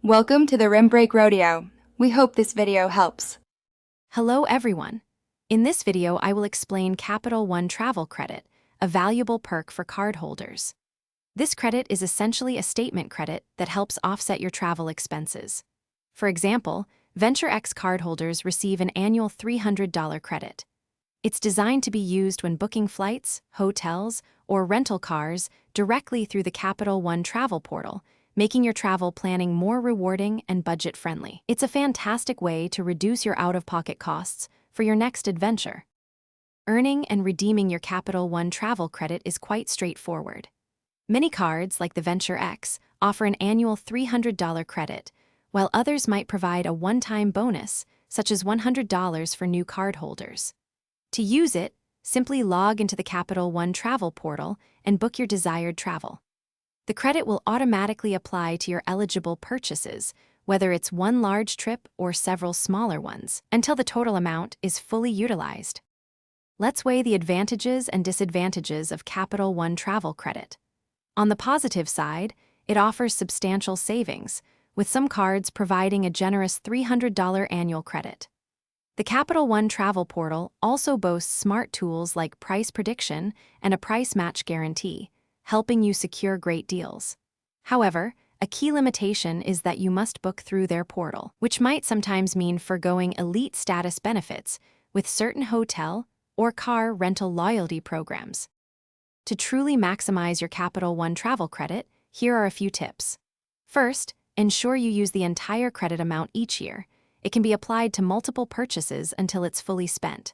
Welcome to the Rim Break Rodeo. We hope this video helps. Hello everyone. In this video, I will explain Capital One Travel Credit, a valuable perk for cardholders. This credit is essentially a statement credit that helps offset your travel expenses. For example, VentureX cardholders receive an annual $300 credit. It's designed to be used when booking flights, hotels, or rental cars directly through the Capital One travel portal, making your travel planning more rewarding and budget-friendly. It's a fantastic way to reduce your out-of-pocket costs for your next adventure. Earning and redeeming your Capital One travel credit is quite straightforward. Many cards, like the VentureX, offer an annual $300 credit, while others might provide a one-time bonus, such as $100 for new cardholders. To use it, simply log into the Capital One travel portal and book your desired travel. The credit will automatically apply to your eligible purchases, whether it's one large trip or several smaller ones, until the total amount is fully utilized. Let's weigh the advantages and disadvantages of Capital One travel credit. On the positive side, it offers substantial savings, with some cards providing a generous $300 annual credit. The Capital One travel portal also boasts smart tools like price prediction and a price match guarantee, helping you secure great deals. However, a key limitation is that you must book through their portal, which might sometimes mean forgoing elite status benefits with certain hotel or car rental loyalty programs. To truly maximize your Capital One travel credit, here are a few tips. First, ensure you use the entire credit amount each year. It can be applied to multiple purchases until it's fully spent.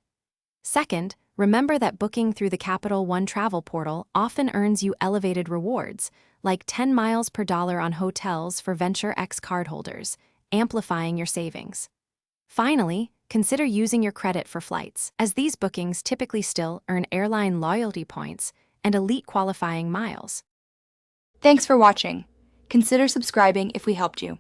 Second, remember that booking through the Capital One travel portal often earns you elevated rewards, like 10 miles per dollar on hotels for VentureX cardholders, amplifying your savings. Finally, consider using your credit for flights, as these bookings typically still earn airline loyalty points and elite qualifying miles. Thanks for watching. Consider subscribing if we helped you.